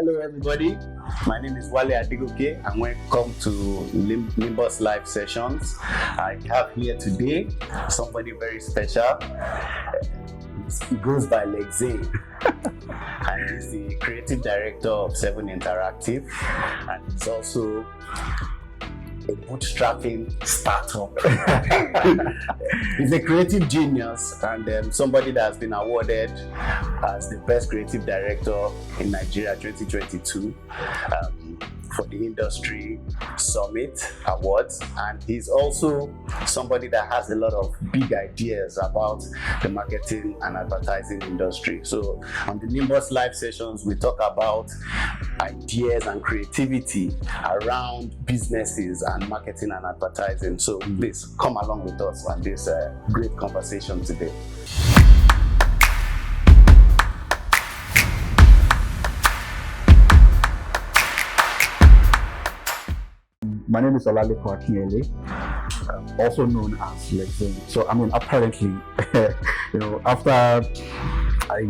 Hello everybody, my name is Wale Adigoke and welcome to Nimbus Live Sessions. I have here today somebody very special. He goes by Lexane and he's the creative director of 7 Interactive, and he's also a bootstrapping startup. He's a creative genius and somebody that has been awarded as the best creative director in Nigeria 2022 for the Industry Summit Awards, and he's also somebody that has a lot of big ideas about the marketing and advertising industry. So on the Nimbus Live Sessions, we talk about ideas and creativity around businesses and marketing and advertising. So please come along with us on this great conversation today. My name is Olalekan Akinyele, also known as Lexane. So, apparently, after I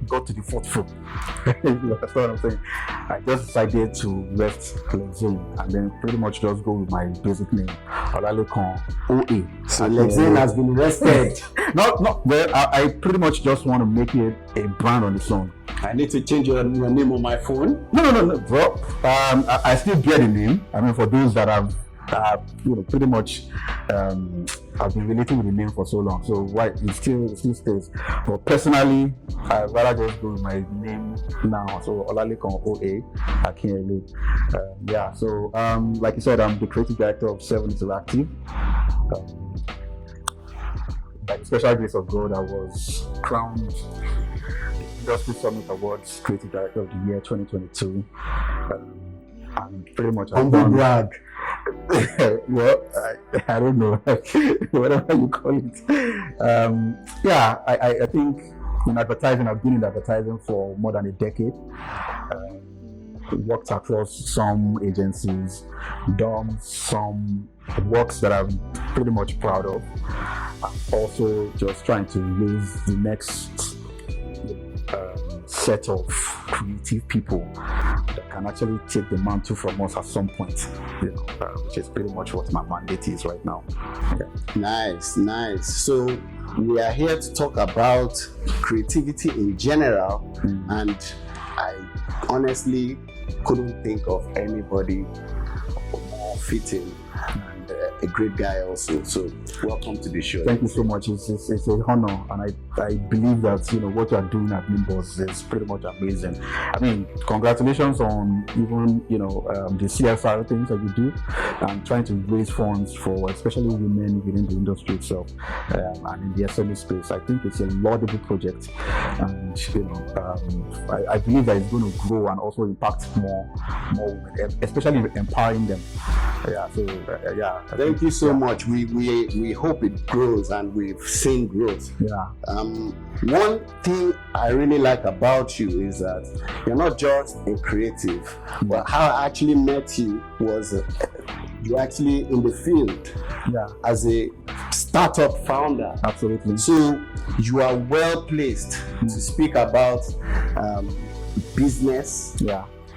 got to the fourth floor, that's what I'm saying, I just decided to rest Lexane and then pretty much just go with my basic name, Olalekan OA. So Lexane has been rested. I pretty much just want to make it a brand on its own. I need to change your name on my phone. No, bro. I still bear the name. For those that have, pretty much I've been relating with the name for so long. So why it still stays. But personally, I'd rather just go with my name now. So Olalekan OA Akinyele. So like you said, I'm the creative director of 7 Interactive. By the special grace of God, I was crowned Industry Summit Awards Creative Director of the Year 2022, and pretty much humble brag. Well, I don't know, whatever you call it. I think in advertising, I've been in advertising for more than a decade. Worked across some agencies, done some works that I'm pretty much proud of. I'm also just trying to raise the next set of creative people that can actually take the mantle from us at some point, which is pretty much what my mandate is right now. Nice. So we are here to talk about creativity in general, and I honestly couldn't think of anybody more fitting and a great guy also. So welcome to the show. Thank you so much. It's an honor, and I believe that what you are doing at Nimbus is pretty much amazing. Congratulations on even the CSR things that you do and trying to raise funds for especially women within the industry itself and in the SME space. I think it's a laudable project, and I believe that it's going to grow and also impact more women, especially empowering them. Thank you so much. We hope it grows, and we've seen growth. One thing I really like about you is that you're not just a creative, but how I actually met you was you're actually in the field as a startup founder. Absolutely. So you are well placed to speak about business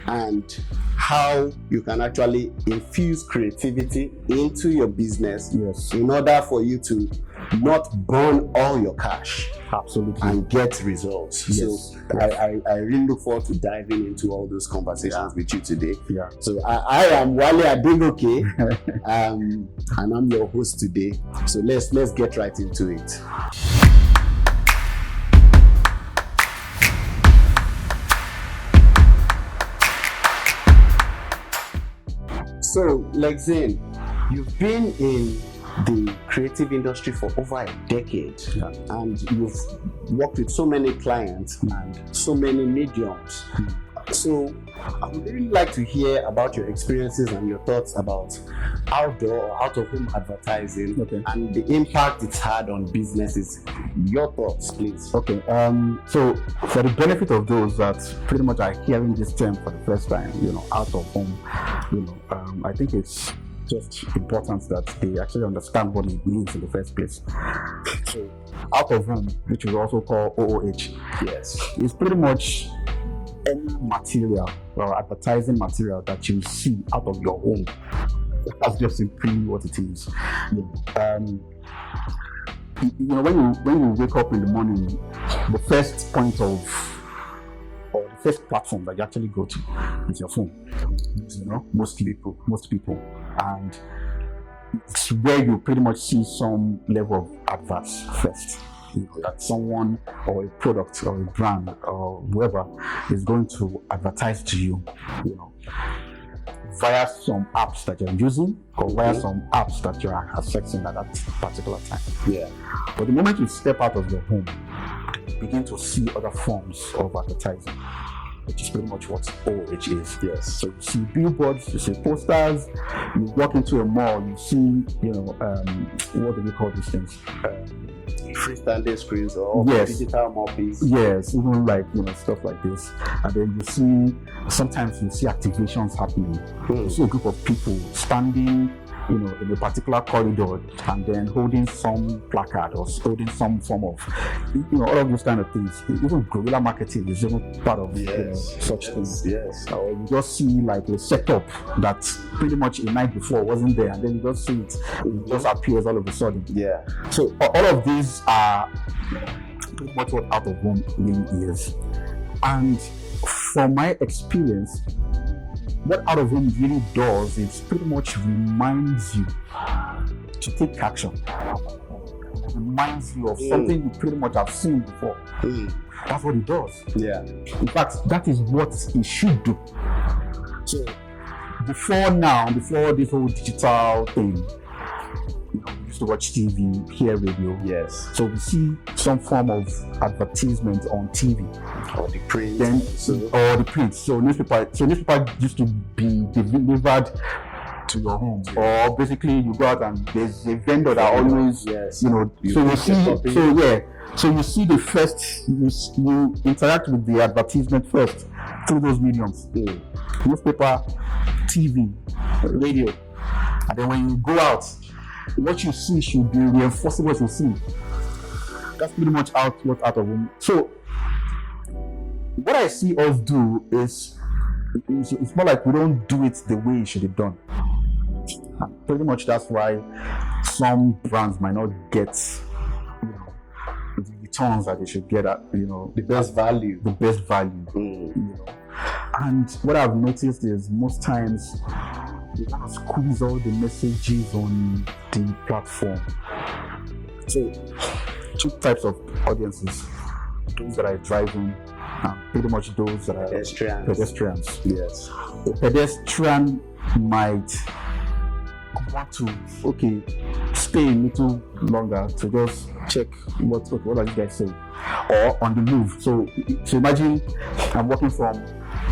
and how you can actually infuse creativity into your business in order for you to not burn all your cash. Absolutely. And get results. So I really look forward to diving into all those conversations with you today. So I am Wale Adigoke and I'm your host today. So let's get right into it. So, Lexane, you've been in the creative industry for over a decade, and you've worked with so many clients and so many mediums. So, I would really like to hear about your experiences and your thoughts about outdoor or out-of-home advertising and the impact it's had on businesses. Your thoughts, please. Okay. So, for the benefit of those that pretty much are hearing this term for the first time, out of home, I think it's just important that they actually understand what it means in the first place. So, out of home, which is also called OOH, yes, is pretty much any material or advertising material that you see out of your home. That's just simply what it is. When you wake up in the morning, the first point of, or the first platform that you actually go to is your phone. Most people, and it's where you pretty much see some level of adverts first. That someone or a product or a brand or whoever is going to advertise to you, via some apps that you're using or via some apps that you are accessing at that particular time. Yeah. But the moment you step out of your home, you begin to see other forms of advertising, which is pretty much what OH is. Yes. So you see billboards, you see posters, you walk into a mall, you see, what do we call these things? Freestanding screens or digital moppies. Yes, even like stuff like this. And then sometimes you see activations happening. You see a group of people standing in a particular corridor and then holding some placard or holding some form of all of those kind of things. Even guerrilla marketing is even part of such things. Yes. Or you just see like a setup that pretty much a night before wasn't there, and then you just see it just appears all of a sudden. Yeah. So all of these are pretty much what out of home really is. And from my experience, what out of home really does is pretty much reminds you to take action. It reminds you of something you pretty much have seen before. That's what it does. Yeah. In fact, that is what it should do. So before this whole digital thing, we used to watch TV, hear radio. Yes. So we see some form of advertisement on TV. Or the print. Or the print. So newspaper used to be delivered to your home. Yeah. Or basically you go out and there's a vendor that always So you see the first, you interact with the advertisement first through those mediums. Newspaper, TV, radio. And then when you go out, what you see should be reinforcing what you see. That's pretty much what out of home. So what I see us do is it's more like we don't do it the way it should be done. And pretty much that's why some brands might not get the returns that they should get at the best value. And what I've noticed is most times they want to squeeze all the messages on the platform. So two types of audiences: those that are driving and pretty much those that are pedestrians. Yes. A pedestrian might want to stay a little longer to just check what are you guys saying, or on the move. So imagine I'm walking from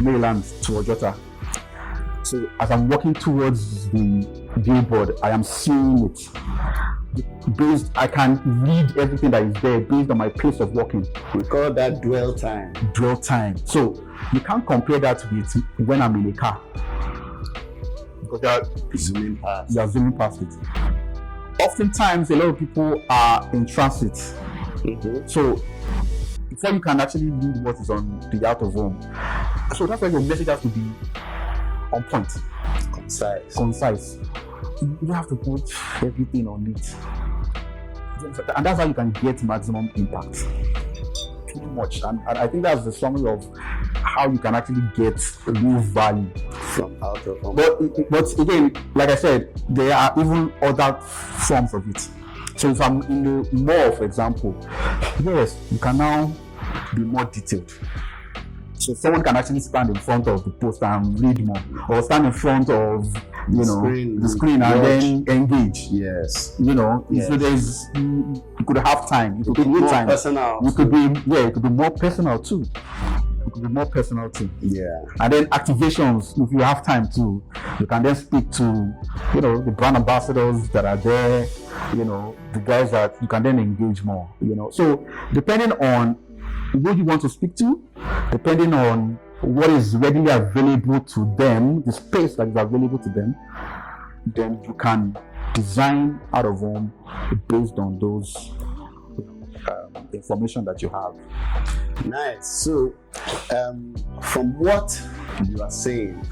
Maryland to Ojota. So as I'm walking towards the billboard, I am seeing it. I can read everything that is there based on my pace of walking. We call that dwell time. So you can't compare that with when I'm in a car, because you are zooming past it. Oftentimes, a lot of people are in transit. So before you can actually read what is on the out of home, so that's why your message has to be on point, concise. You don't have to put everything on it, and that's how you can get maximum impact. Pretty much, and I think that's the summary of how you can actually get real value from out of home. But again, like I said, there are even other forms of it. So if I'm in the mall, for example, yes, you can now be more detailed. So someone can actually stand in front of the poster and read more, or stand in front of the screen and then engage. Yes. So there's you could have time. You could be more time. Personal. It could be more personal too. Yeah. And then activations, if you have time to, you can then speak to the brand ambassadors that are there, the guys that you can then engage more, So depending on who you want to speak to, depending on what is readily available to them, the space that is available to them, then you can design out of home based on those information that you have. Nice. So, from what you are saying,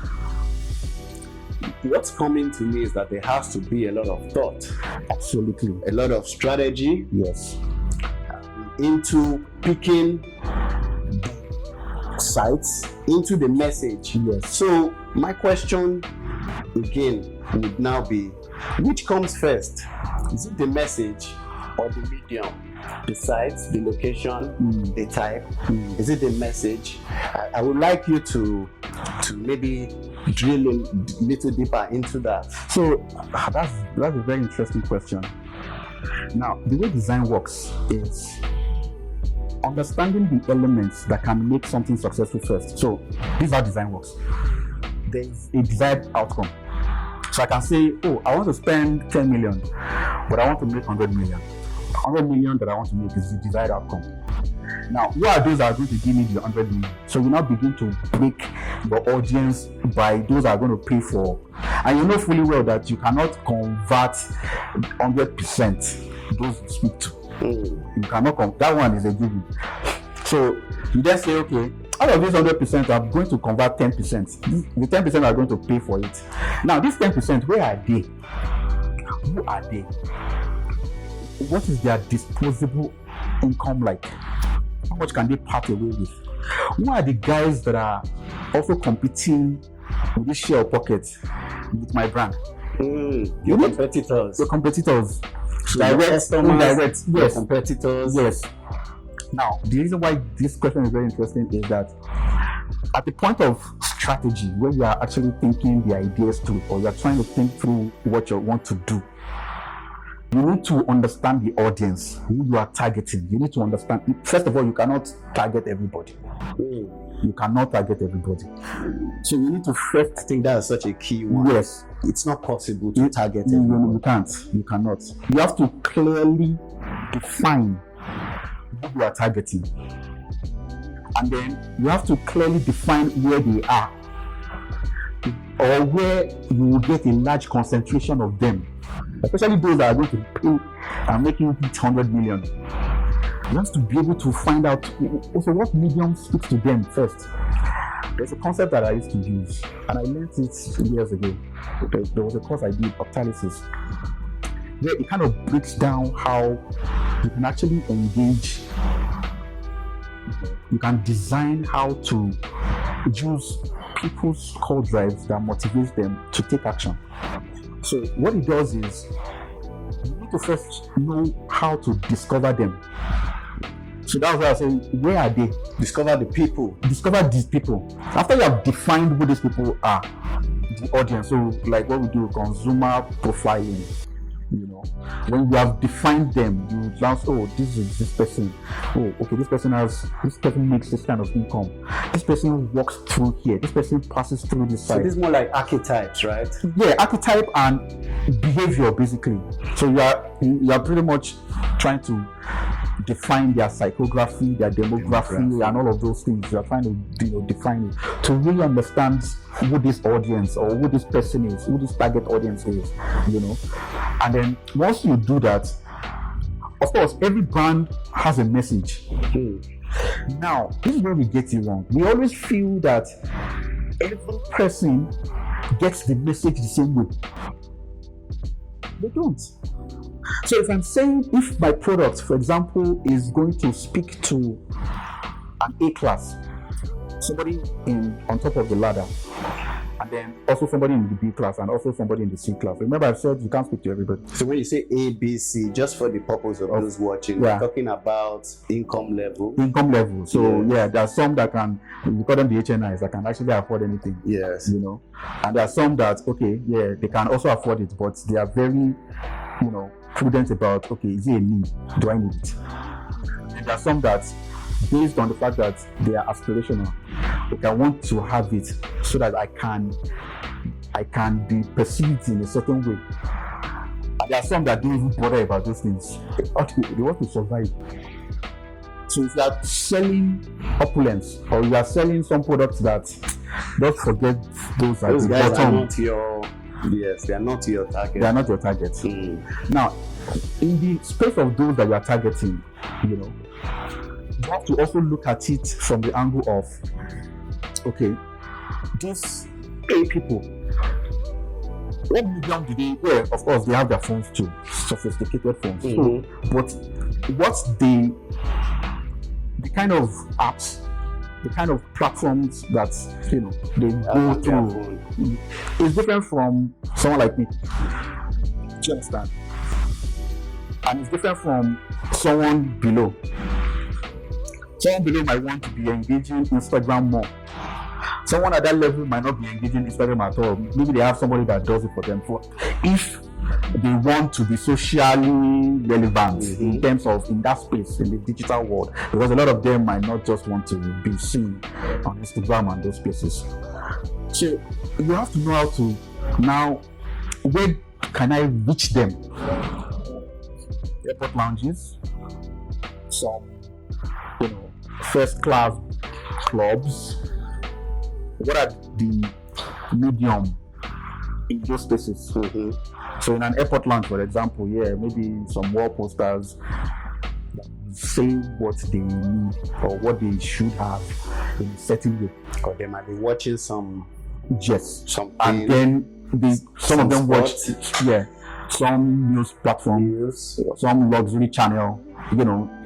what's coming to me is that there has to be a lot of thought, Absolutely. a lot of strategy Yes. into picking Sites. into the message. Yes. So, my question again would now be, which comes first? Is it the message or the medium? The sites, the location, the type? Is it the message? I would like you to maybe drill a little deeper into that. So that's a very interesting question. Now, the way design works is understanding the elements that can make something successful first. So this is how design works. There's a desired outcome. So I can say, oh, I want to spend 10 million, but I want to make 100 million. 100 million that I want to make is the desired outcome. Now, what are those that are going to give me the 100 million? So you now begin to break your audience by those that are going to pay for. And you know fully well that you cannot convert 100% those you speak to. You cannot that one is a given. So you then say, okay, out of this 100%, I'm going to convert 10%. The 10% are going to pay for it. Now, this 10%, where are they? Who are they? What is their disposable income like? How much can they part away with? Who are the guys that are also competing with this share of pocket with my brand? Your competitors. Your competitors. Direct, indirect. Yes. Competitors. Yes. Now, the reason why this question is very interesting is that at the point of strategy, where you are actually thinking the ideas through, or you are trying to think through what you want to do, you need to understand the audience, who you are targeting. You need to understand. First of all, you cannot target everybody. You cannot target everybody. So you need to first. I think that's such a key one. Yes. It's not possible to target everybody. You can't. You cannot. You have to clearly define who you are targeting. And then you have to clearly define where they are, or where you will get a large concentration of them, especially those that are going to pay and make you hit 100 million. You have to be able to find out also what medium speaks to them first. There's a concept that I used to use, and I learned it years ago. There was a course I did, Optalysis, where it kind of breaks down how you can actually engage. You can design how to use people's core drives that motivates them to take action. So what it does is you need to first know how to discover them. So that's why I say, where are they? Discover the people. Discover these people. After you have defined who these people are, the audience. So like what we do, consumer profiling. You know, when you have defined them, you just, oh, this is this person. Oh, okay, this person makes this kind of income. This person walks through here. This person passes through this side. So this is more like archetypes, right? Yeah, archetype and behavior, basically. So you are pretty much trying to define their psychography, their demography, and all of those things. You are trying to define it to really understand who this audience or who this person is, who this target audience is, And then once you do that, of course, every brand has a message. Now, this is where we get it wrong. We always feel that every person gets the message the same way. They don't. So if I'm saying, if my product, for example, is going to speak to an A class, somebody on top of the ladder, and then also somebody in the B class, and also somebody in the C class. Remember, I said you can't speak to everybody. So when you say A, B, C, just for the purpose of those watching, we're talking about income level. Income level. So yeah, there are some that we call them the HNIs, that can actually afford anything. Yes. And there are some that, they can also afford it, but they are very, prudent about, is it a need? Do I need it? And there are some that, based on the fact that they are aspirational, I want to have it so that I can be perceived in a certain way. And there are some that don't even bother about those things. They want to survive. So if you are selling opulence, or you are selling some products that, don't forget those guys are not your. Yes, they are not your target. They are not your target. Now, in the space of those that you are targeting, you know, you have to also look at it from the angle of, okay, these A people, what medium do they? Well, of course, they have their phones too, sophisticated phones. So, but what's the kind of apps, the kind of platforms that they go through is different from someone like me. Do you understand? And it's different from someone below. Someone below might want to be engaging Instagram more. Someone at that level might not be engaging Instagram at all. Maybe they have somebody that does it for them. If they want to be socially relevant in terms of in that space, in the digital world, because a lot of them might not just want to be seen on Instagram and those places. So you have to know how to now, where can I reach them? Airport lounges, some first class clubs. What are the medium in those spaces? So in an airport lounge, for example, maybe some wall posters say what they need or what they should have in a certain way. Or they might be watching some something, and then some of them watch some news platform, some luxury channel,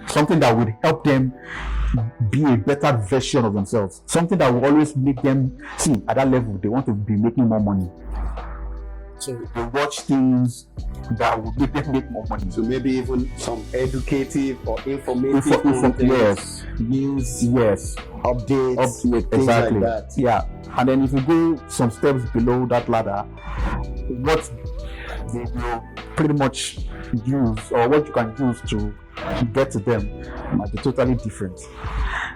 something that would help them be a better version of themselves, something that will always make them see at that level they want to be making more money. So they watch things that will make them make more money. So maybe even some educative or informative news, updates, exactly. Like that. And then if you go some steps below that ladder, what they will pretty much use, or what you can use to get to them, might be totally different.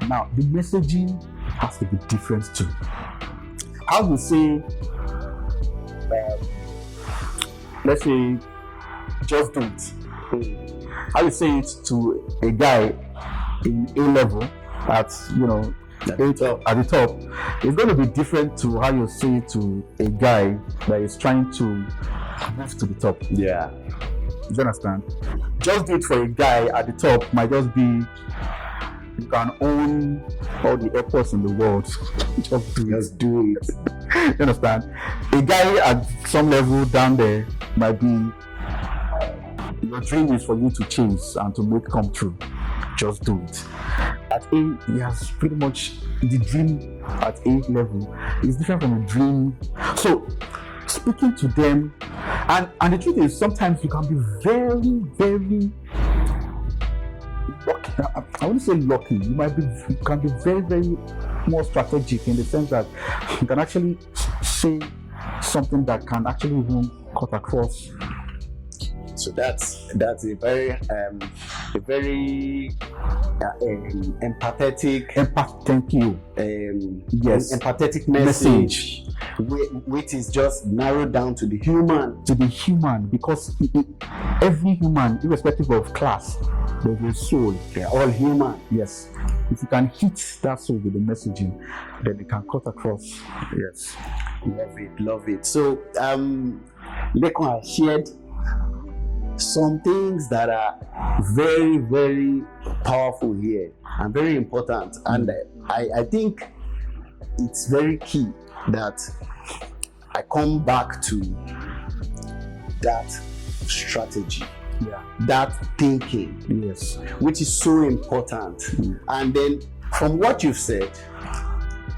Now, the messaging has to be different too. How you say, let's say, just do it. How you say it to a guy in A level at at the top, it's going to be different to how you say it to a guy that is trying to move to the top. Yeah. You understand? Just do it for a guy at the top might just be, you can own all the airports in the world. Just do it. You understand? A guy at some level down there might be, your dream is for you to chase and to make come true. Just do it. At A, he has pretty much the dream at A level is different from a dream. So speaking to them, and the truth is, sometimes you can be very, very lucky. I wouldn't say lucky. You can be very, very more strategic in the sense that you can actually say something that can actually even cut across. So that's a very empathetic. Thank you. Empathetic message, which is just narrowed down to the human. Because every human, irrespective of class, there's a soul. They're all human. Yes. If you can hit that soul with the messaging, then it can cut across. Yes. Love it. So Lekon has shared some things that are very, very powerful here and very important, and I think it's very key that I come back to that strategy, that thinking, which is so important. And then from what you've said,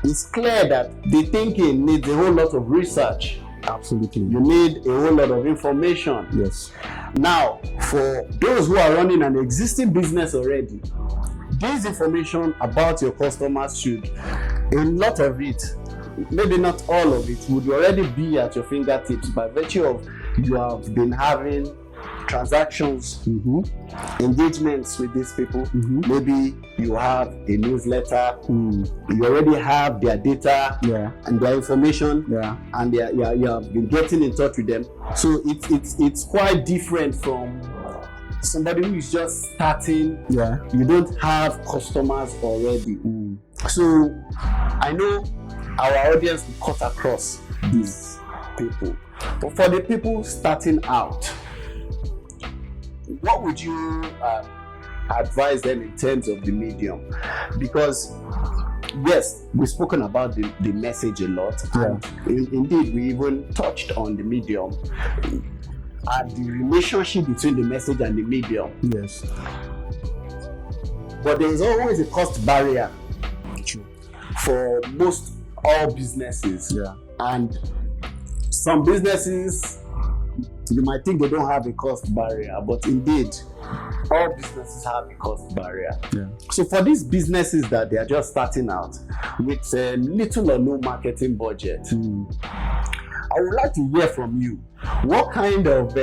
it's clear that the thinking needs a whole lot of research. Absolutely. You need a whole lot of information. Yes. Now, for those who are running an existing business already, this information about your customers should, a lot of it, maybe not all of it, would already be at your fingertips by virtue of you have been having transactions, engagements with these people. Maybe you have a newsletter, you already have their data and their information, and you have been getting in touch with them. So it's quite different from somebody who is just starting. You don't have customers already. So I know our audience will cut across these people, but for the people starting out, what would you advise them in terms of the medium? Because yes, we've spoken about the message a lot, and indeed we even touched on the medium and the relationship between the message and the medium. Yes. But there is always a cost barrier for most all businesses. Yeah. And some businesses, you might think they don't have a cost barrier, but indeed, all businesses have a cost barrier. Yeah. So for these businesses that they are just starting out with little or no marketing budget, I would like to hear from you. What kind of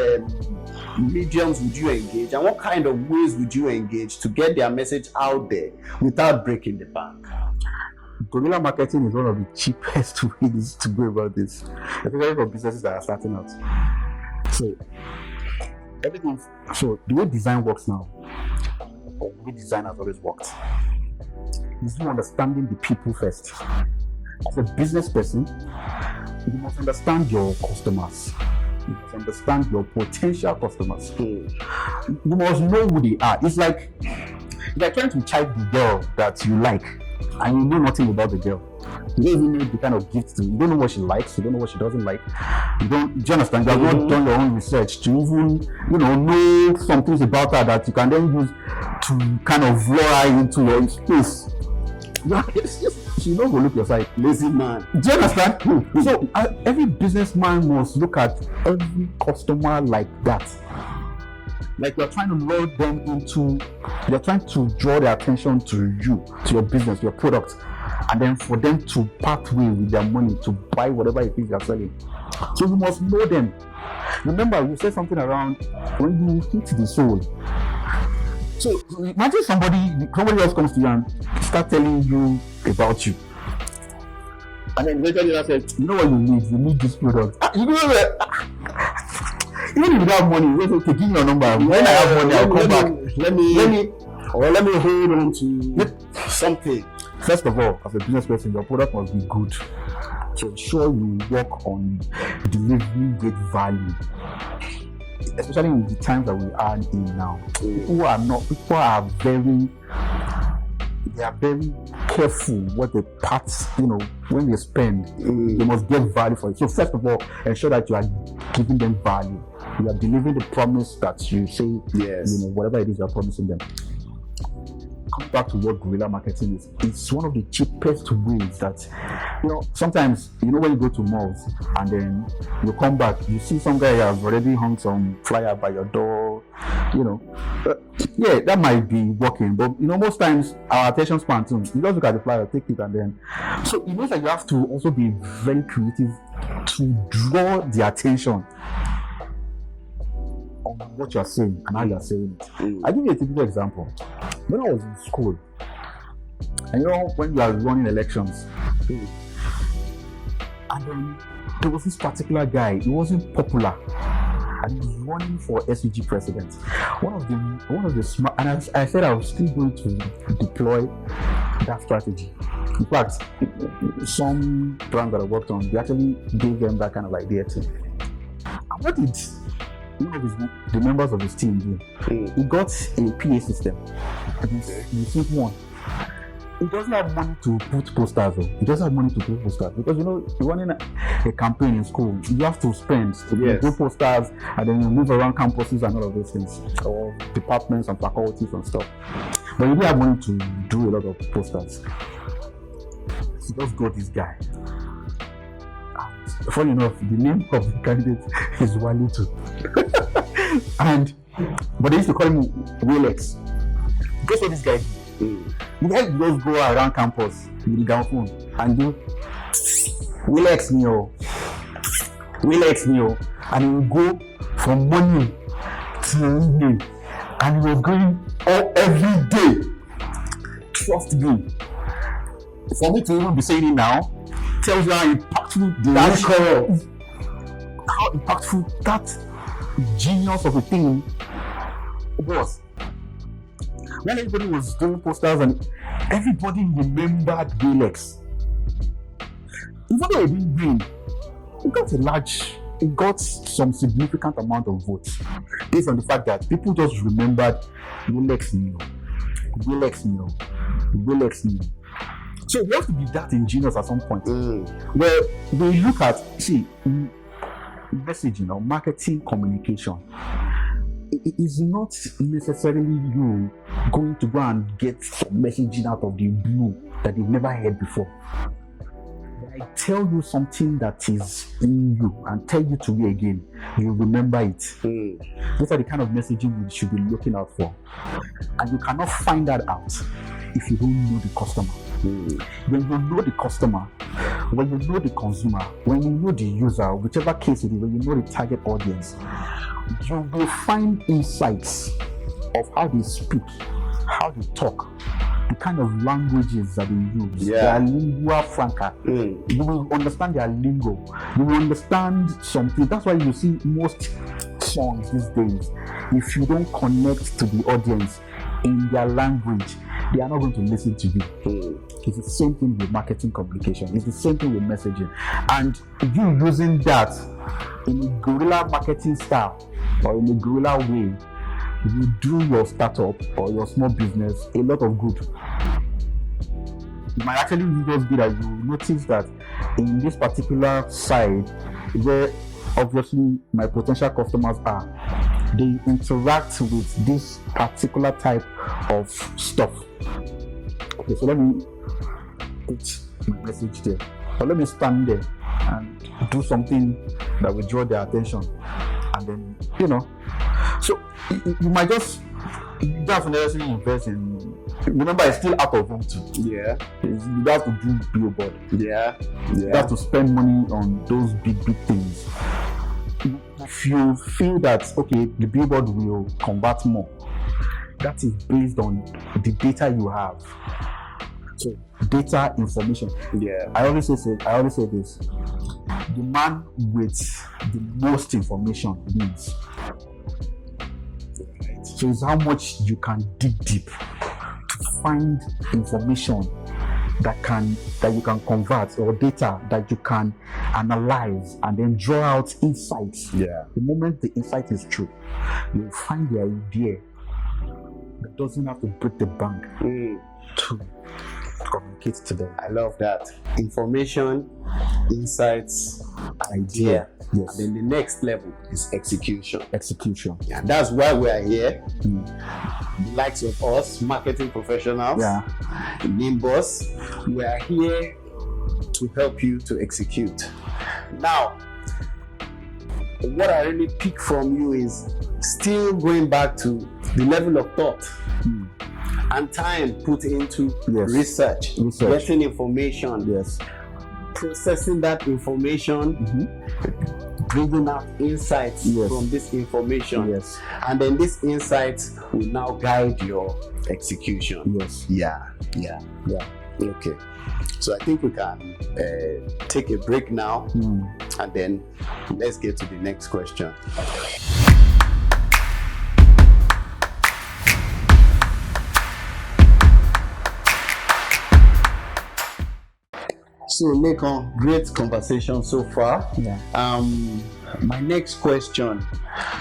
mediums would you engage, and what kind of ways would you engage to get their message out there without breaking the bank? Guerrilla marketing is one of the cheapest ways to go about this, especially for businesses that are starting out. So the way design works now, or the way design has always worked, is you understanding the people first. As a business person, you must understand your customers. You must understand your potential customers. You must know who they are. It's like you're trying to check the girl that you like, and you know nothing about the girl. You don't even know the kind of gifts you don't know what she likes, you don't know what she doesn't like. Do you understand? You have not done your own research to even, know some things about her that you can then use to kind of lure her into your space. She knows to look your side. Lazy man. Do you understand? So every businessman must look at every customer like that. Like you're trying to lure them into, you're trying to draw their attention to you, to your business, your product, and then for them to part way with their money to buy whatever it is you're selling. So you must know them. Remember, you said something around when you hit the soul. So imagine somebody else comes to you and start telling you about you. And then eventually you say, you know what you need this product. You know what? Even if you don't have money, you okay, give me your number. When I have money, I'll come back. Let me hold on to something. First of all, as a business person, your product must be good. To ensure you work on delivering great value. Especially in the times that we are in now. People are very careful what they part, when they spend, they must get value for it. So first of all, ensure that you are giving them value. You are delivering the promise that you say, whatever it is you're promising them. Come back to what guerrilla marketing is. It's one of the cheapest ways that, sometimes, when you go to malls and then you come back, you see some guy has already hung some flyer by your door, that might be working, but most times our attention span too, you just look at the flyer, take it, and then, so it means that you have to also be very creative to draw the attention on what you're saying and how you're saying it. I'll give you a typical example. When I was in school, and when you are running elections, and then there was this particular guy, he wasn't popular, and he was running for SUG president. One of the smart, and I said I was still going to deploy that strategy. In fact, some plans that I worked on, they actually gave them that kind of idea too. And what did one of the members of his team do? He got a PA system. The simple one. He doesn't have money to put posters though. He doesn't have money to put posters because you're running a campaign in school. You have to spend to do posters, and then you move around campuses and all of those things, or departments and faculties and stuff. But you don't have money to do a lot of posters. He just got this guy. Funny enough, the name of the candidate is Wally too. But they used to call him Rolex. Guess what this guy did? The guy just go around campus with the down phone and do Rolex Neo, and he will go from morning till evening, and he was going every day. Trust me. For me to even be saying it now tells you how impactful how impactful that genius of a thing was. When everybody was doing posters and everybody remembered Rolex. Even though he didn't win, he got some significant amount of votes based on the fact that people just remembered Rolex Neo. Will knew. So we have to be that ingenious at some point. Where we look at, messaging or marketing communication. It is not necessarily you going to go and get some messaging out of the blue that you've never heard before. I tell you something that is in you and tell you to me again, you remember it. Those are the kind of messaging you should be looking out for. And you cannot find that out if you don't know the customer. When you know the customer, when you know the consumer, when you know the user, whichever case it is, when you know the target audience, you will find insights of how they speak, how they talk, the kind of languages that they use, their lingua franca. You will understand their lingo. You will understand something. That's why you see most songs these days, if you don't connect to the audience in their language, they are not going to listen to you. It's the same thing with marketing communication. It's the same thing with messaging. And you using that in a guerrilla marketing style or in a guerrilla way, you do your startup or your small business a lot of good. It might actually just be that you notice that in this particular side where obviously my potential customers are, they interact with this particular type of stuff. Okay, so let me put my message there, or let me stand there and do something that will draw their attention, and then so you might just necessarily invest in. Remember, it's still out of home too. You have to do billboard. You have to spend money on those big things. If you feel that the billboard will convert more, that is based on the data you have. So data, information. I always say this: the man with the most information wins. So it's how much you can dig deep to find information that you can convert, or data that you can analyze and then draw out insights. The moment the insight is true, you'll find the idea that doesn't have to break the bank to communicate to them. I love that. Information, insights, idea. And then the next level is execution. And that's why we are here. The likes of us, marketing professionals, Nimbus, we are here to help you to execute. Now, what I really pick from you is still going back to the level of thought and time put into research, getting information, processing that information, bringing out insights from this information, and then these insights will now guide your execution. Okay, so I think we can take a break now, and then let's get to the next question. So, Lekan, great conversation so far. My next question,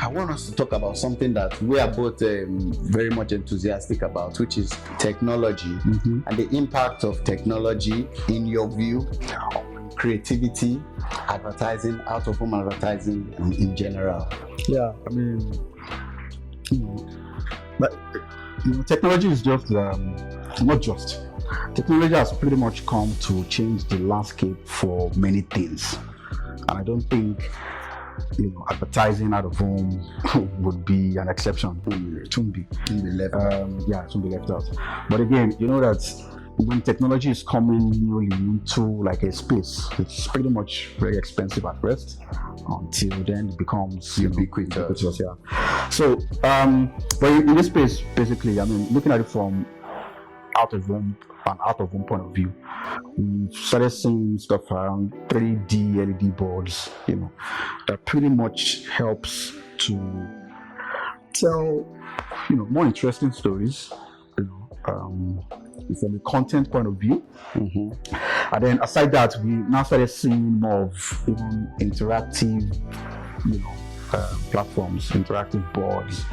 I want us to talk about something that we are both very much enthusiastic about, which is technology and the impact of technology, in your view, on creativity, advertising, out-of-home advertising in general. I mean, but technology is just not just. Technology has pretty much come to change the landscape for many things, and I don't think advertising out of home would be an exception. It won't be left out. But again, that when technology is coming newly into like a space, it's pretty much very expensive at first, until then it becomes ubiquitous. So, but in this space, basically, I mean, looking at it from out of home point of view, we started seeing stuff around 3D LED boards, that pretty much helps to tell, more interesting stories, from the content point of view. And then aside that, we now started seeing more of even interactive, platforms, interactive boards,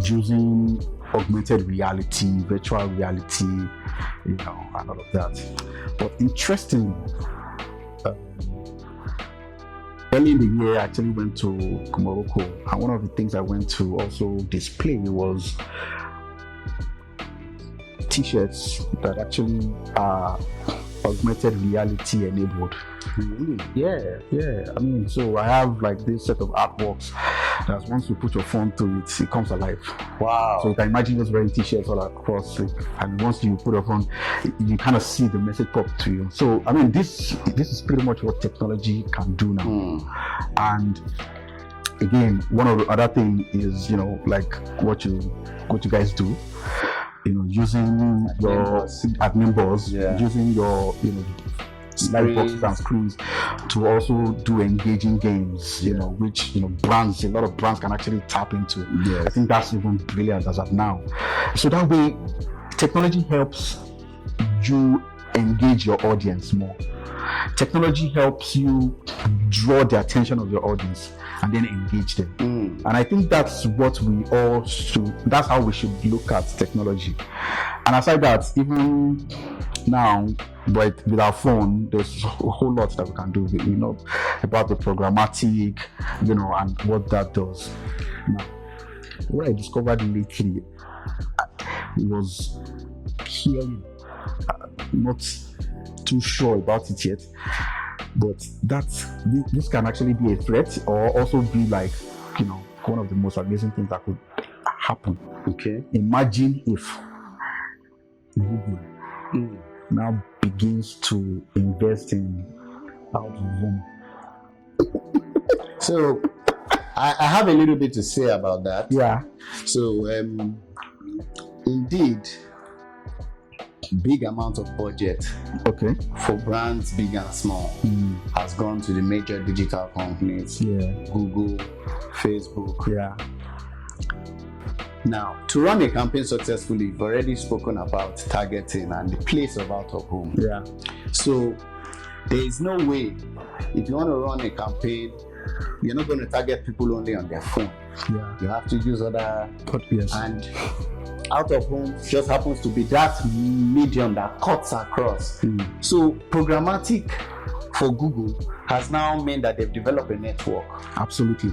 using augmented reality, virtual reality, and all of that. But interestingly, early in the year, I actually went to Morocco, and one of the things I went to also display was t-shirts that actually are augmented reality enabled. Really? Yeah. I mean, so I have like this set of artworks that once you put your phone to it, it comes alive. Wow. So you can imagine just wearing t-shirts all across, and once you put your phone, you kind of see the message pop to you. So I mean, this is pretty much what technology can do now. And again, one of the other thing is, like what you guys do. Using your Nimbus, using your light boxes and screens to also do engaging games, which brands, a lot of brands can actually tap into. Yes. I think that's even brilliant as of now. So that way, technology helps you engage your audience more. Technology helps you draw the attention of your audience and then engage them. And I think that's what that's how we should look at technology. And aside that, even now, but with our phone, there's a whole lot that we can do. We know about the programmatic, and what that does. Now, what I discovered lately was hearing, not too sure about it yet, but this can actually be a threat or also be like, one of the most amazing things that could happen. Okay. Imagine if Google now begins to invest in out of home. So I have a little bit to say about that. Yeah. So indeed, big amount of budget for brands big and small has gone to the major digital companies. Google, Facebook. Now, to run a campaign successfully, you've already spoken about targeting and the place of out of home. So there is no way, if you want to run a campaign, you're not going to target people only on their phone. You have to use other, and out of home just happens to be that medium that cuts across. So programmatic for Google has now meant that they've developed a network. Absolutely.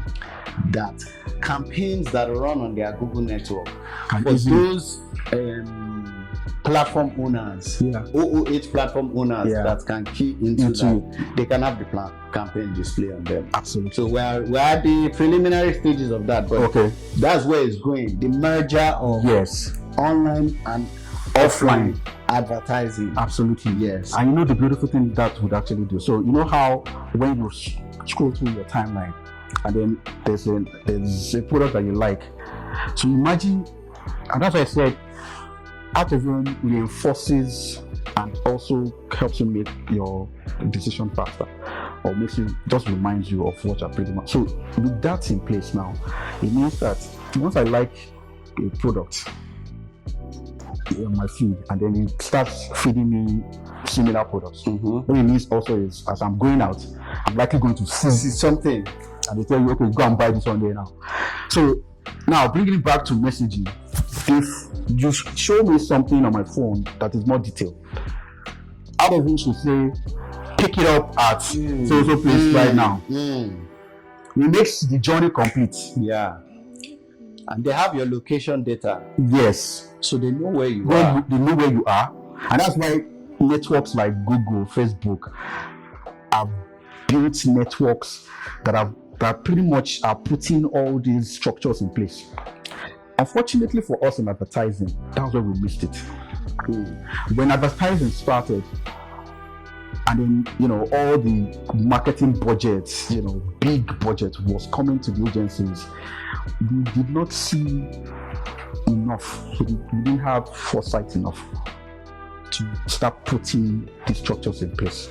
That campaigns that run on their Google network, for those platform owners, OOH platform owners that can key into that, they can have the campaign display on them. Absolutely. So we're at the preliminary stages of that, but that's where it's going. The merger of online and offline advertising. Absolutely. Yes. And the beautiful thing that would actually do. So how when you scroll through your timeline, and then there's a product that you like. So imagine, and that's why I said, out of home reinforces and also helps you make your decision faster, or just reminds you of what you're pretty much. So with that in place now, it means that once I like a product on my feed, and then it starts feeding me similar products. What it means also is, as I'm going out, I'm likely going to see something, and they tell you, okay, go and buy this one there now. So now bringing it back to messaging, if you show me something on my phone that is more detailed, out of it should say, pick it up at so place right now. It makes the journey complete. And they have your location data. Yes. So they know where you are. They know where you are. And that's why networks like Google, Facebook have built networks that pretty much are putting all these structures in place. Unfortunately for us in advertising, that's where we missed it. When advertising started, and then all the marketing budgets, big budget was coming to the agencies, we did not see enough. We didn't have foresight enough to start putting these structures in place.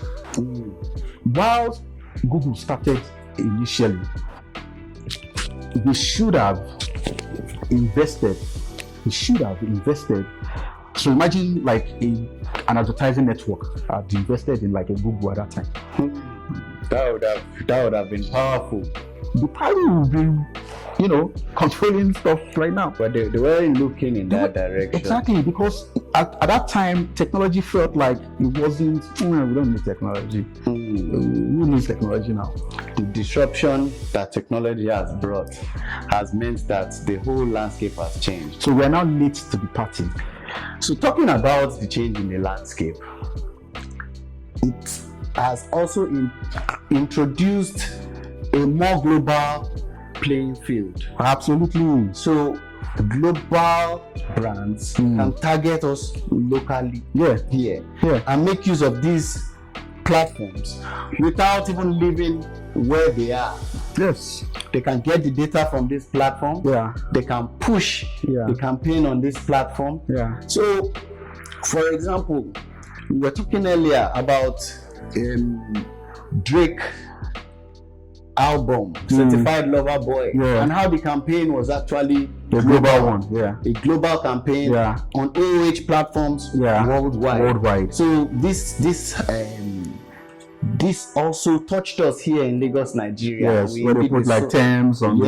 While Google started initially, we should have invested. So imagine like an advertising network had invested in like a Google at that time. That would have been powerful. The value would be controlling stuff right now. But they were looking in that direction. Exactly, because at that time, technology felt like it wasn't, we don't need technology. Who needs technology now? The disruption that technology has brought has meant that the whole landscape has changed. So we're now late to the party. So talking about the change in the landscape, it has also introduced a more global playing field. Absolutely. So global brands can target us locally here and make use of these platforms without even leaving where they are. Yes. They can get the data from this platform. Yeah. They can push the campaign on this platform. Yeah. So, for example, we were talking earlier about Drake album, Certified Lover Boy, and how the campaign was actually a global one, a global campaign on OOH platforms worldwide. So this also touched us here in Lagos, Nigeria. Yes, where they put like Thames on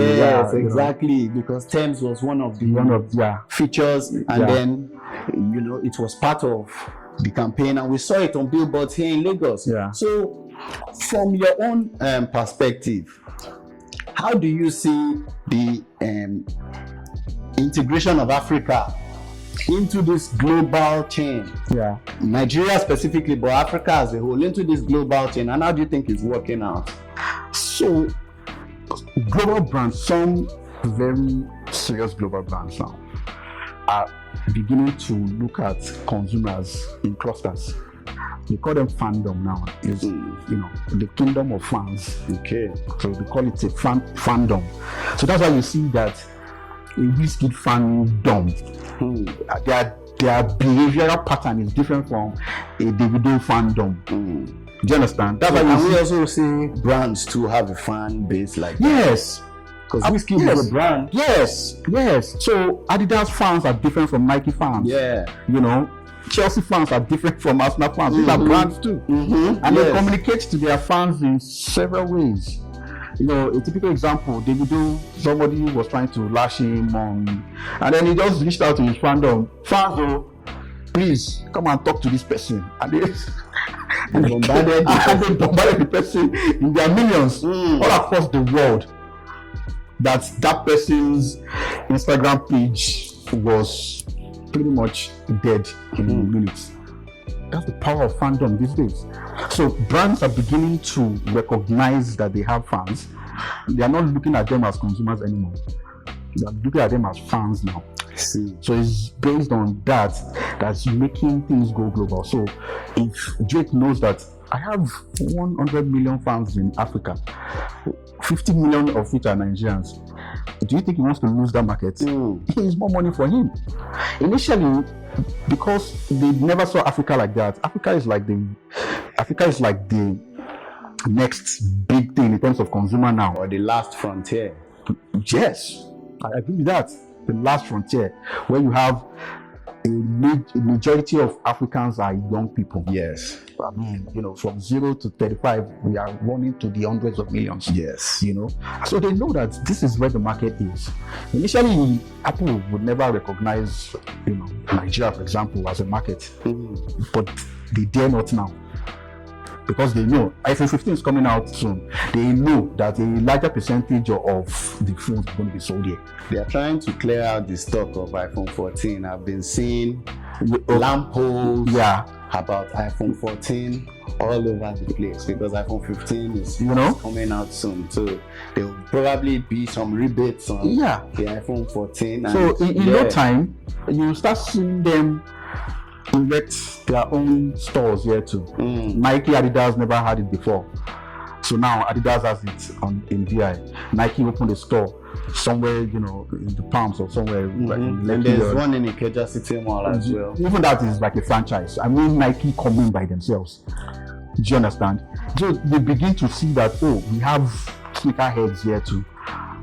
exactly, because Thames was one of the features, and then it was part of the campaign, and we saw it on billboards here in Lagos. So from your own perspective, how do you see the integration of Africa into this global chain? Nigeria specifically, but Africa as a whole, into this global chain, and how do you think it's working out? So global brands, some very serious global brands now, are beginning to look at consumers in clusters. We call them fandom now. Is the kingdom of fans. Okay. So we call it a fandom. So that's why you see that a whiskey fandom, their behavioral pattern is different from a Davido fandom. Do you understand? That's why we also see brands to have a fan base like that. Yes. Because whiskey is a brand. Yes. So Adidas fans are different from Nike fans. Chelsea fans are different from Arsenal fans. These are brands too. And they communicate to their fans in several ways. A typical example, Davido, somebody was trying to lash him on, and then he just reached out to his fandom. Fans, please come and talk to this person. And they bombarded the person in their millions all across the world. That person's Instagram page was pretty much dead in minutes. That's the power of fandom these days. So brands are beginning to recognize that they have fans. They are not looking at them as consumers anymore. They are looking at them as fans now. So it's based on that's making things go global. So if Drake knows that I have 100 million fans in Africa, 50 million of which are Nigerians, do you think he wants to lose that market? It's more money for him. Initially, because they never saw Africa like that. Africa is like the next big thing in terms of consumer now, or the last frontier. Yes, I agree with that. The last frontier, where you have a majority of Africans are young people. Yes. I mean, from 0 to 35, we are running to the hundreds of millions. Yes. So they know that this is where the market is. Initially, Apple would never recognize, Nigeria, for example, as a market. But they dare not now. Because they know iPhone 15 is coming out soon. They know that a larger percentage of the phones are going to be sold here. They are trying to clear out the stock of iPhone 14. I've been seeing lampposts about iPhone 14 all over the place, because iPhone 15 is coming out soon. So there will probably be some rebates on the iPhone 14. So in no time, you start seeing them erect their own stores here too. Nike, Adidas never had it before. So now Adidas has it in VI. Nike opened a store somewhere, in the Palms or somewhere. And there's one in Ikeja City Mall as well. Even that is like a franchise. I mean, Nike coming by themselves. Do you understand? So they begin to see that, we have sneakerheads here too,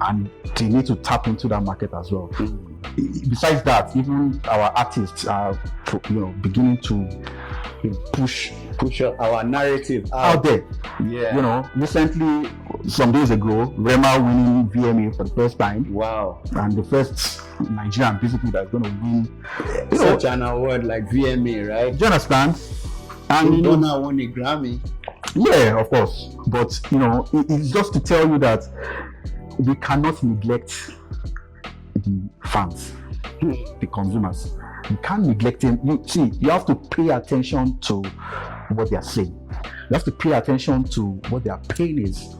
and they need to tap into that market as well. Besides that, even our artists are, beginning to push our narrative out there. Yeah. Recently some days ago, Rema winning VMA for the first time. Wow. And the first Nigerian basically that's going to win Such an award like VMA, right? Do you understand? And you don't know won a Grammy. Yeah, of course. But it's just to tell you that we cannot neglect the fans, the consumers. You can't neglect them. You have to pay attention to what they are saying. You have to pay attention to what their pain is.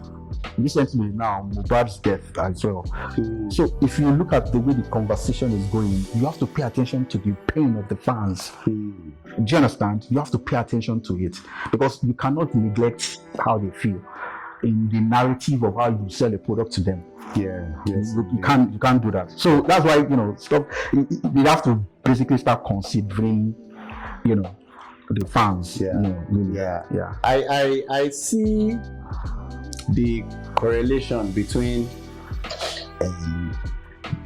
Recently now, Mohbad's death as well. So if you look at the way the conversation is going, you have to pay attention to the pain of the fans. Do you understand? You have to pay attention to it because you cannot neglect how they feel in the narrative of how you sell a product to them. Yeah, yes. You can't do that. So that's why you have to basically start considering, the fans. Yeah, really. Yeah. I see the correlation between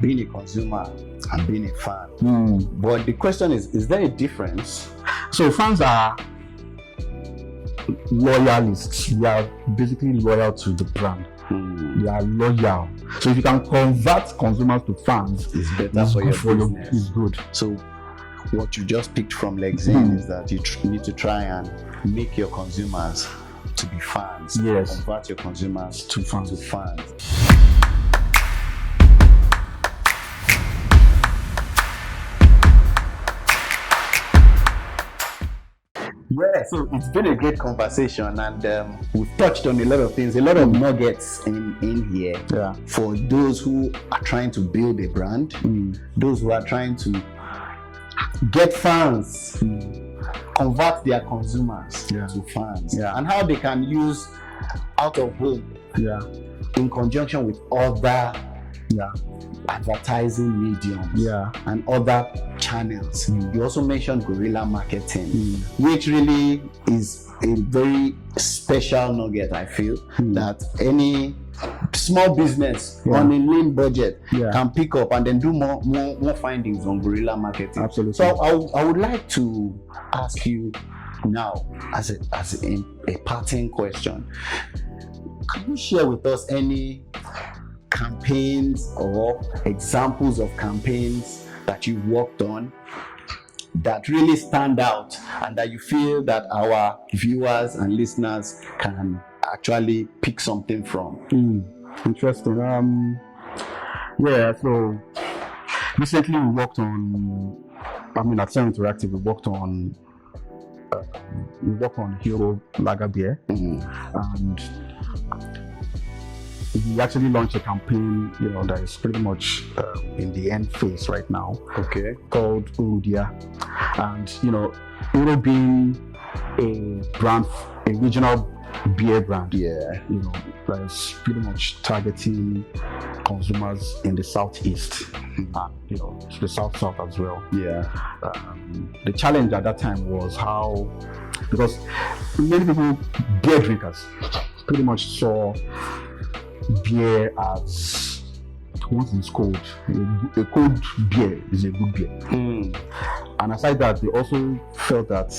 being a consumer and being a fan. But the question is there a difference? So fans are loyalists. They are basically loyal to the brand. They are loyal. So if you can convert consumers to fans, it's better for your business. It's good. So what you just picked from Lexine is that you need to try and make your consumers to be fans. Yes. Convert your consumers to fans. Yeah, so it's been a great conversation, and we've touched on a lot of things, a lot of nuggets in here. Yeah. For those who are trying to build a brand, those who are trying to get fans, convert their consumers to fans, and how they can use out of home in conjunction with other advertising mediums and other channels. You also mentioned guerrilla marketing, which really is a very special nugget. I feel that any small business on a lean budget can pick up and then do more findings on guerrilla marketing. Absolutely. So I would like to ask you now, as a parting question, can you share with us any campaigns or examples of campaigns that you've worked on that really stand out and that you feel that our viewers and listeners can actually pick something from? Interesting. So recently we worked on, at Sen Interactive, we worked on Hero Lager Beer, and we actually launched a campaign, that is pretty much in the end phase right now. Okay. Called Urudia, and Uru being a brand, a regional beer brand. That is pretty much targeting consumers in the southeast and the south as well. The challenge at that time was because many people, beer drinkers, pretty much saw beer as, once it's cold, a cold beer is a good beer. And aside that, they also felt that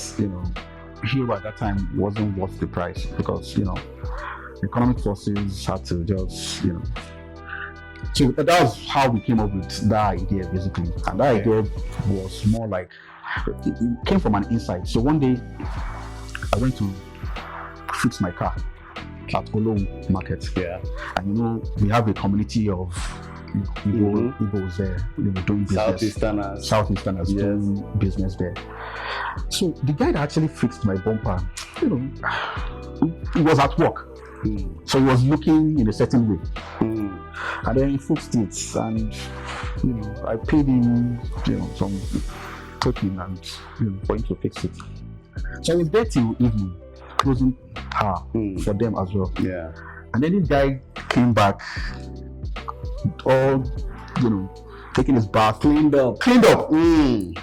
Hero at that time wasn't worth the price because economic forces had to just so that was how we came up with that idea basically. And that idea was more like, it came from an insight. So one day I went to fix my car at Olo Market. And we have a community of Igbos there, doing business. Southeasterners doing business there. So the guy that actually fixed my bumper, he was at work. So he was looking in a certain way. And then he fixed it, and I paid him some token and for him to fix it. So I was there till evening, closing hour for them as well. And then this guy came back, all taking his bath, cleaned up. The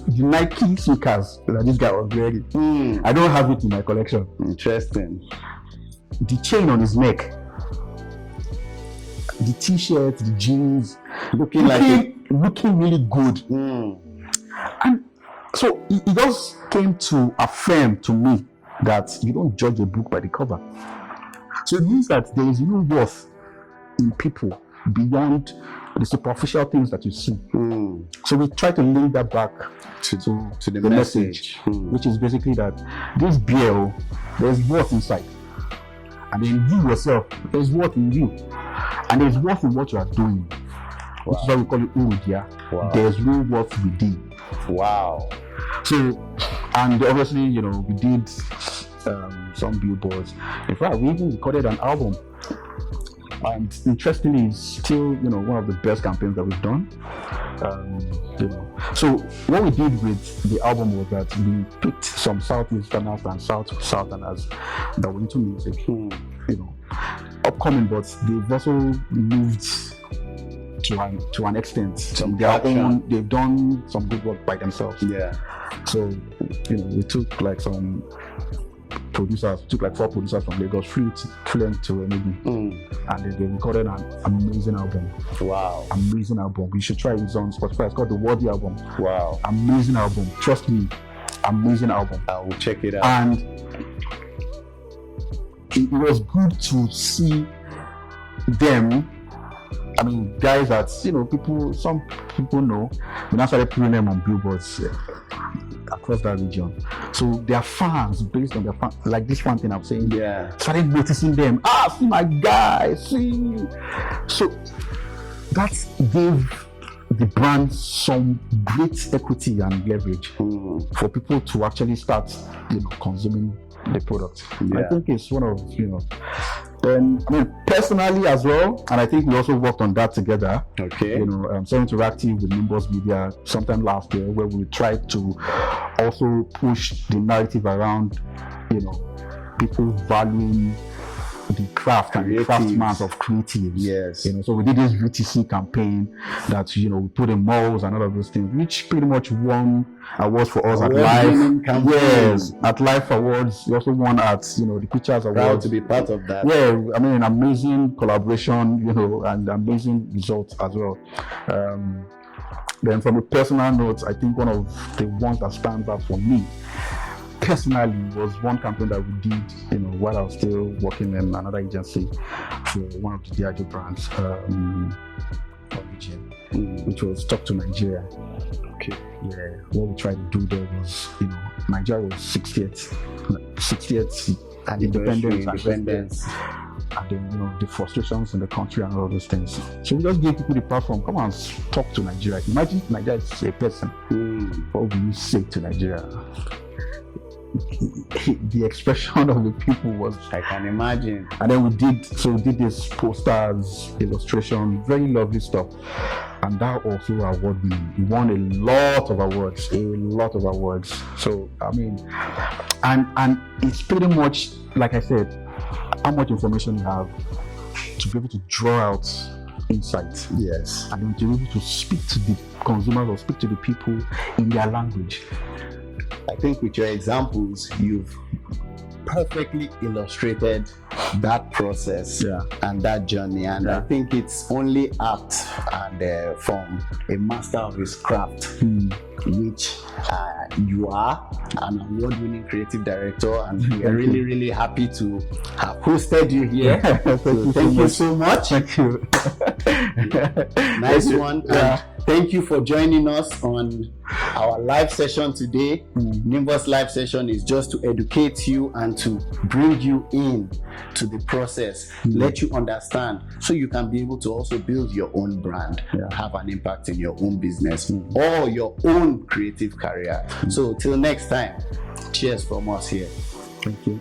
Nike sneakers that this guy was wearing, I don't have it in my collection. Interesting. The chain on his neck, the t-shirt, the jeans, looking really good. And so he just came to affirm to me that you don't judge a book by the cover. So it means that there is no worth in people beyond the superficial things that you see. So we try to link that back to the message, which is basically that this beer, there's worth inside. And then you yourself, there's worth in you. And there's worth in what you are doing. Which is why we call it Urugia. Wow. There's real worth within. Wow. So, and obviously, we did some billboards. In fact, we even recorded an album. And interestingly, it's still, one of the best campaigns that we've done. So what we did with the album was that we picked some Southeasterners and Southerners that were into music, upcoming, but they've also moved to an extent. They've done some good work by themselves. Yeah. So, we took like some producers, like 4 producers from Lagos, flew to Enugu, and they recorded an amazing album. Wow. Amazing album. You should try it. It's on Spotify. It's called The Worthy Album. Wow. Amazing album. Trust me. Amazing album. I will check it out. And it was good to see them. I mean, guys that, some people know, we now started putting them on billboards across that region. So their fans, based on their fans, like this one thing I'm saying, started noticing them. See my guy, see. So that gave the brand some great equity and leverage for people to actually start, consuming the product. I think it's one of, personally as well, and I think we also worked on that together. Okay. So interactive with Nimbus Media sometime last year, where we tried to also push the narrative around, people valuing the craft and the craftsmen of creatives. Yes. So we did this VTC campaign that, we put in malls and all of those things, which pretty much won awards for us at Live. Yes, at Live Awards. We also won at, the Pictures Awards. Proud to be part of that. Yeah, amazing collaboration, and amazing results as well. Then from a personal note, I think one of the ones that stands out for me personally was one campaign that we did, while I was still working in another agency for one of the Diageo brands, Origin, which was Talk to Nigeria. Okay. Yeah. What we tried to do there was, Nigeria was 60th independence. And then, the frustrations in the country and all those things. So we just gave people the platform. Come on, talk to Nigeria. Imagine Nigeria is a person. What will you say to Nigeria? The expression of the people was, I can imagine. And then we did this posters, illustration, very lovely stuff. And that also award winning. We won a lot of awards. So and it's pretty much, like I said, how much information you have to be able to draw out insight. Yes. And then to be able to speak to the consumers or speak to the people in their language. I think with your examples, you've perfectly illustrated that process and that journey. And I think it's only apt and from a master of his craft, which you are an award-winning creative director, and we are really, really happy to have hosted you here. Thank you so much. Thank you. Nice one. And thank you for joining us on our live session today. Nimbus Live Session is just to educate you and to bring you in to the process, let you understand, so you can be able to also build your own brand, have an impact in your own business or your own creative career. So till next time, cheers from us here. Thank you.